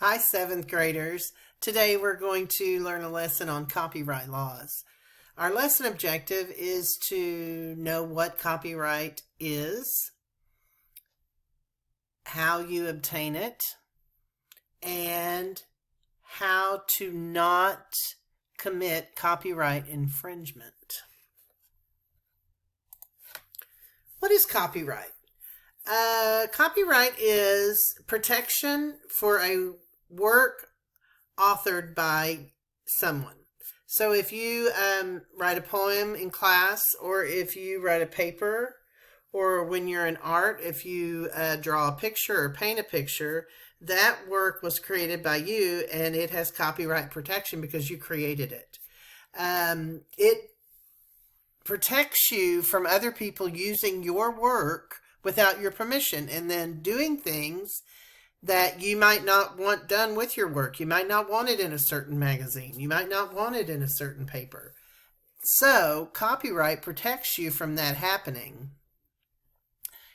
Hi, 7th graders. Today we're going to learn a lesson on copyright laws. Our lesson objective is to know what copyright is, how you obtain it, and how to not commit copyright infringement. What is copyright? Copyright is protection for a work authored by someone. So if you write a poem in class, or if you write a paper, or when you're in art, if you draw a picture or paint a picture, that work was created by you and it has copyright protection because you created it. It protects you from other people using your work without your permission and then doing things that you might not want done with your work. You might not want it in a certain magazine. You might not want it in a certain paper. So copyright protects you from that happening.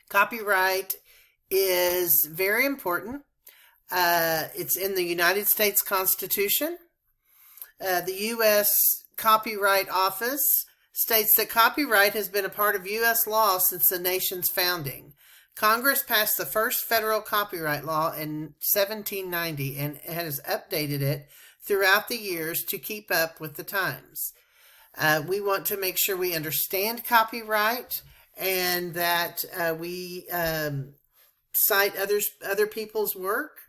Copyright is very important. It's in the United States Constitution. The U.S. Copyright Office states that copyright has been a part of U.S. law since the nation's founding. Congress passed the first federal copyright law in 1790 and has updated it throughout the years to keep up with the times. We want to make sure we understand copyright and that we cite other people's work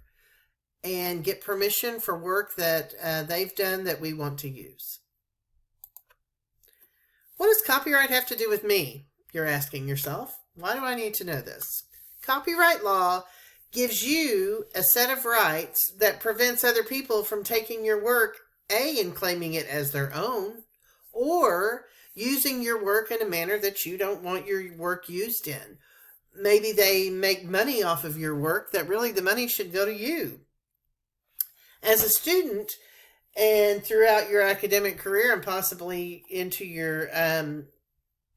and get permission for work that they've done that we want to use. What does copyright have to do with me? You're asking yourself. Why do I need to know this? Copyright law gives you a set of rights that prevents other people from taking your work, and claiming it as their own, or using your work in a manner that you don't want your work used in. Maybe they make money off of your work that really the money should go to you. As a student, and throughout your academic career and possibly into your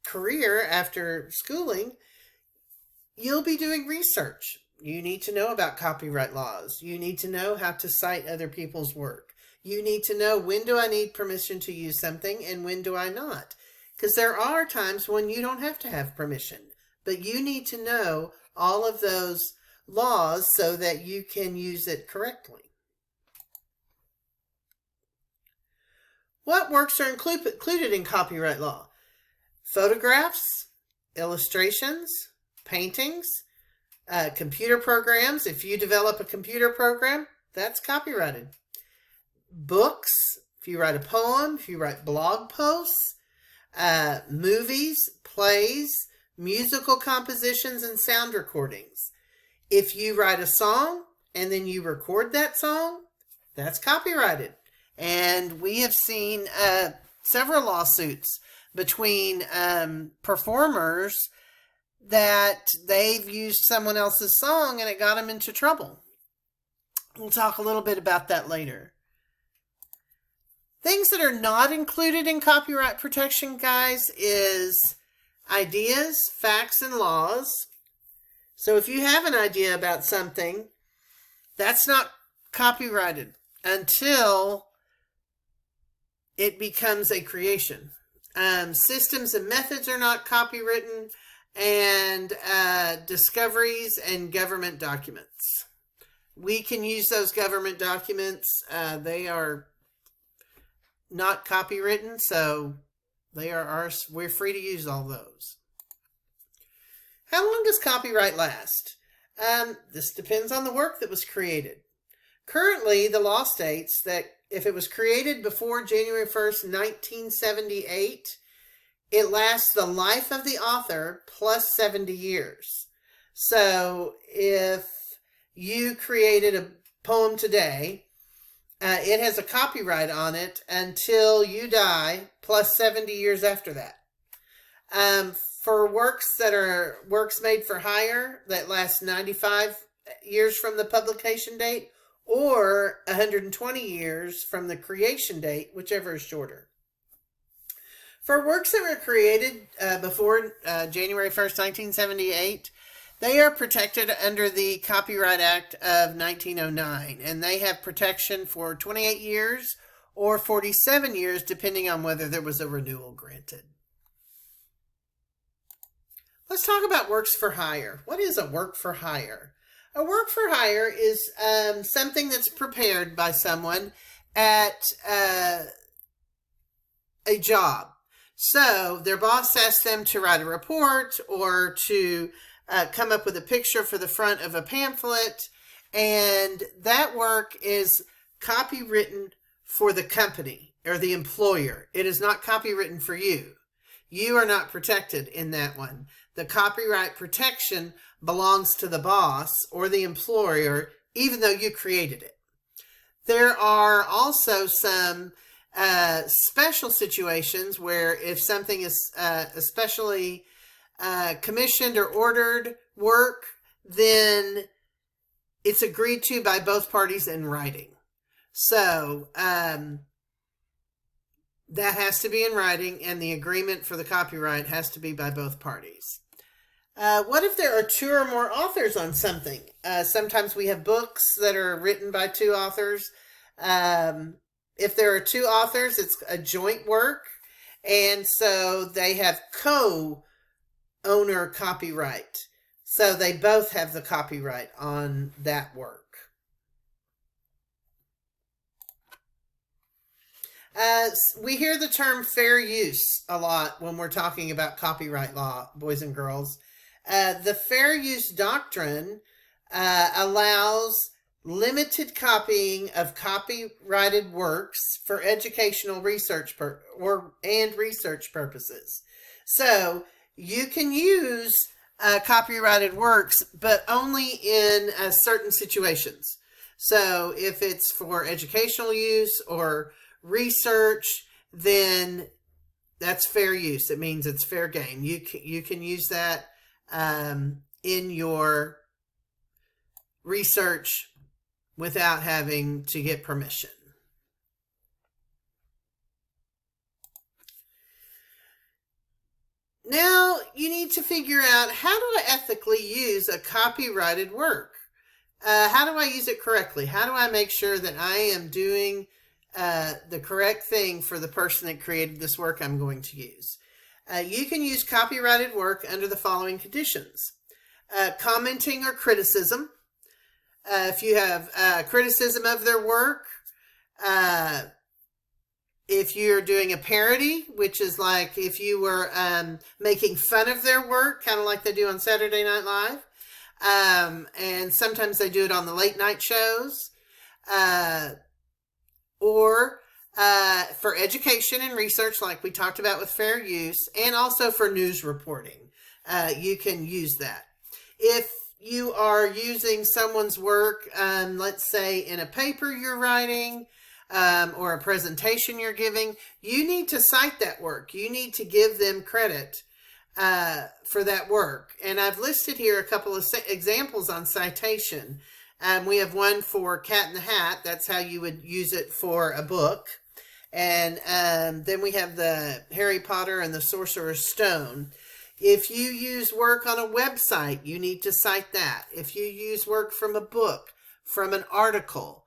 career after schooling, you'll be doing research. You need to know about copyright laws. You need to know how to cite other people's work. You need to know, when do I need permission to use something and when do I not? Because there are times when you don't have to have permission, but you need to know all of those laws so that you can use it correctly. What works are included in copyright law? Photographs, illustrations, paintings, computer programs. If you develop a computer program, that's copyrighted. Books, if you write a poem, if you write blog posts, movies, plays, musical compositions, and sound recordings. If you write a song and then you record that song, that's copyrighted. And we have seen several lawsuits between performers that they've used someone else's song and it got them into trouble. We'll talk a little bit about that later. Things that are not included in copyright protection, guys, is ideas, facts, and laws. So if you have an idea about something, that's not copyrighted until it becomes a creation. Systems and methods are not copywritten, and discoveries and government documents. We can use those government documents. They are not copywritten, so they are ours. We're free to use all those. How long does copyright last? This depends on the work that was created. Currently, the law states that if it was created before January 1st, 1978, it lasts the life of the author plus 70 years. So if you created a poem today, it has a copyright on it until you die plus 70 years after that. For works that are works made for hire, that last 95 years from the publication date, or 120 years from the creation date, whichever is shorter. For works that were created before January 1st, 1978, They are protected under the Copyright Act of 1909, and they have protection for 28 years or 47 years, depending on whether there was a renewal granted. Let's talk about works for hire. What is a work for hire? A work for hire is something that's prepared by someone at a job. So their boss asks them to write a report or to come up with a picture for the front of a pamphlet, and that work is copywritten for the company or the employer. It is not copywritten for you. You are not protected in that one. The copyright protection belongs to the boss or the employer, even though you created it. There are also some special situations where if something is especially commissioned or ordered work, then it's agreed to by both parties in writing. So that has to be in writing, and the agreement for the copyright has to be by both parties. What if there are two or more authors on something? Sometimes we have books that are written by two authors. If there are two authors, it's a joint work, and so they have co-owner copyright. So they both have the copyright on that work. We hear the term fair use a lot when we're talking about copyright law, boys and girls. The fair use doctrine allows limited copying of copyrighted works for educational research and research purposes. So you can use copyrighted works, but only in certain situations. So if it's for educational use or research, then that's fair use. It means it's fair game. You can use that in your research without having to get permission. Now you need to figure out, how do I ethically use a copyrighted work? How do I use it correctly? How do I make sure that I am doing the correct thing for the person that created this work I'm going to use? You can use copyrighted work under the following conditions. Commenting or criticism. If you have criticism of their work, if you're doing a parody, which is like if you were making fun of their work, kind of like they do on Saturday Night Live, and sometimes they do it on the late night shows, or for education and research, like we talked about with fair use, and also for news reporting. You can use that. If you are using someone's work, let's say in a paper you're writing, or a presentation you're giving, you need to cite that work. You need to give them credit for that work. And I've listed here a couple of examples on citation. We have one for Cat in the Hat. That's how you would use it for a book. And then we have the Harry Potter and the Sorcerer's Stone. If you use work on a website, you need to cite that. If you use work from a book, from an article,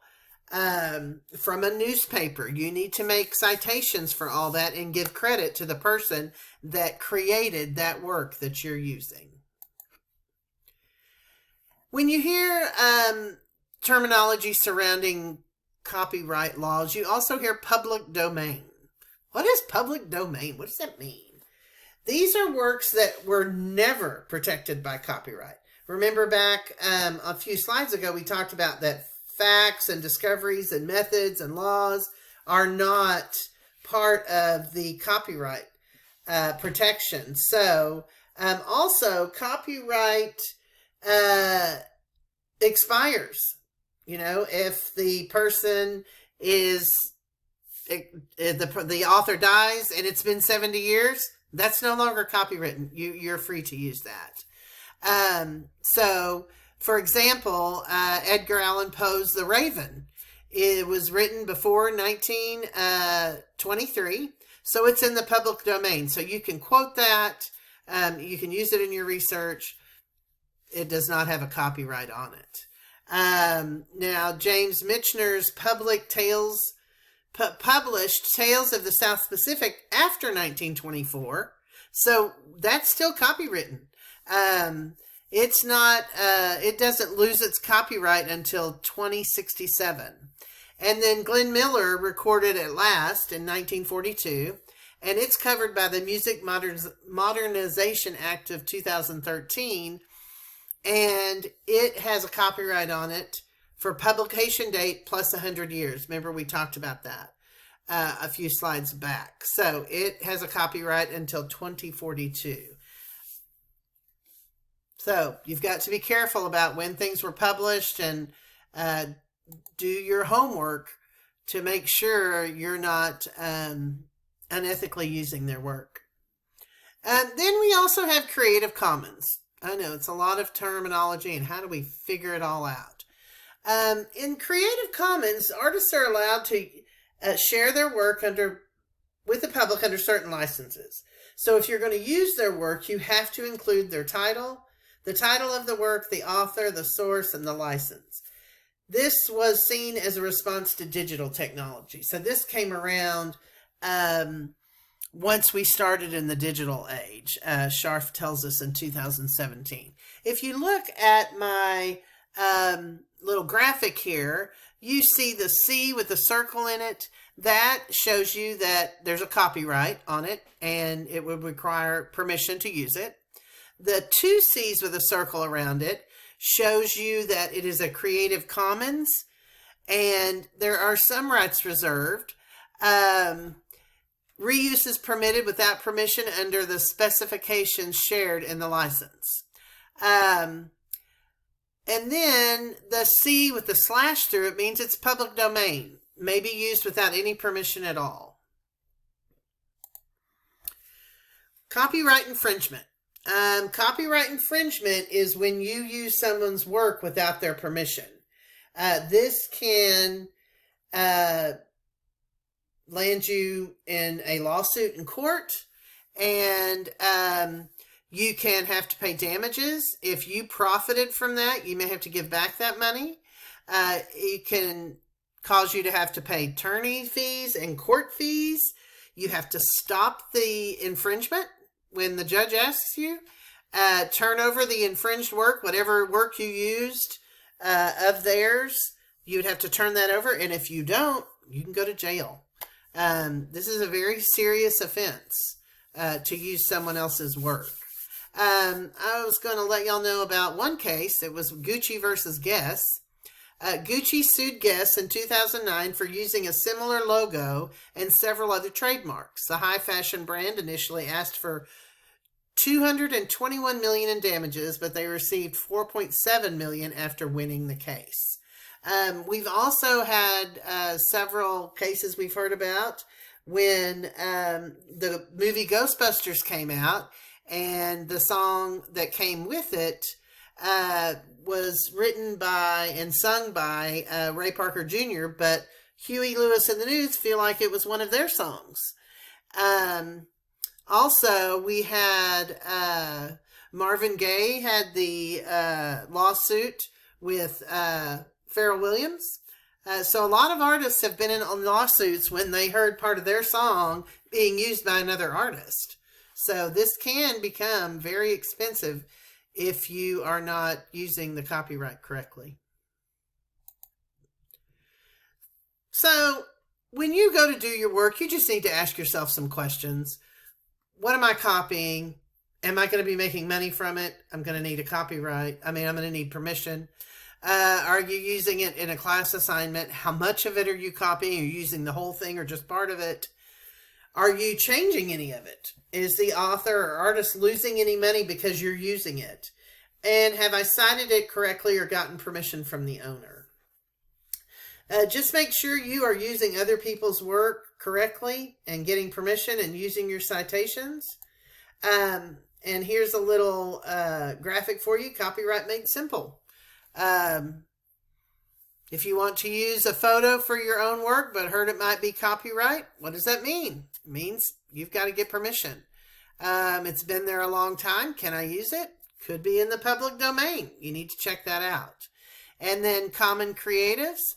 from a newspaper, you need to make citations for all that and give credit to the person that created that work that you're using. When you hear terminology surrounding copyright laws, you also hear public domain. What is public domain? What does that mean? These are works that were never protected by copyright. Remember back a few slides ago, we talked about that facts and discoveries and methods and laws are not part of the copyright protection. So also copyright expires. You know, if the person is, the author dies and it's been 70 years, that's no longer copywritten. You're free to use that. So, for example, Edgar Allan Poe's The Raven. It was written before 1923, so it's in the public domain. So you can quote that. You can use it in your research. it does not have a copyright on it. Now, James Michener's published Tales of the South Pacific after 1924, so that's still copywritten. It's not, it doesn't lose its copyright until 2067. And then Glenn Miller recorded At Last in 1942, and it's covered by the Music Modernization Act of 2013, and it has a copyright on it for publication date plus 100 years. Remember, we talked about that a few slides back. So it has a copyright until 2042. So you've got to be careful about when things were published, and do your homework to make sure you're not unethically using their work. Then we also have Creative Commons. I know it's a lot of terminology, and how do we figure it all out? In Creative Commons, artists are allowed to share their work with the public under certain licenses. So if you're going to use their work, you have to include their title, the title of the work, the author, the source, and the license. This was seen as a response to digital technology. So this came around once we started in the digital age. Scharf tells us in 2017. If you look at my little graphic here, you see the C with the circle in it. That shows you that there's a copyright on it, and it would require permission to use it. The two C's with a circle around it shows you that it is a Creative Commons, and there are some rights reserved. Reuse is permitted without permission under the specifications shared in the license. And then the C with the slash through it means it's public domain, may be used without any permission at all. Copyright infringement. Copyright infringement is when you use someone's work without their permission. This can land you in a lawsuit in court, and you can have to pay damages. If you profited from that, you may have to give back that money. It can cause you to have to pay attorney fees and court fees. You have to stop the infringement when the judge asks you. Turn over the infringed work, whatever work you used of theirs, you would have to turn that over. And if you don't, you can go to jail. This is a very serious offense to use someone else's work. I was going to let y'all know about one case. It was Gucci versus Guess. Gucci sued Guess in 2009 for using a similar logo and several other trademarks. The high fashion brand initially asked for $221 million in damages, but they received $4.7 million after winning the case. We've also had several cases we've heard about when the movie Ghostbusters came out, and the song that came with it was written by and sung by Ray Parker Jr., but Huey Lewis and the News feel like it was one of their songs. Also, we had Marvin Gaye had the lawsuit with Pharrell Williams. So a lot of artists have been in lawsuits when they heard part of their song being used by another artist. So this can become very expensive if you are not using the copyright correctly. So when you go to do your work, you just need to ask yourself some questions. What am I copying? Am I going to be making money from it? I'm going to need a copyright. I'm going to need permission. Are you using it in a class assignment? How much of it are you copying? Are you using the whole thing or just part of it? Are you changing any of it? Is the author or artist losing any money because you're using it? And have I cited it correctly or gotten permission from the owner? Just make sure you are using other people's work correctly and getting permission and using your citations. And here's a little graphic for you, Copyright Made Simple. If you want to use a photo for your own work but heard it might be copyright, what does that mean? It means you've got to get permission. It's been there a long time. Can I use it? Could be in the public domain. You need to check that out. And then common creatives.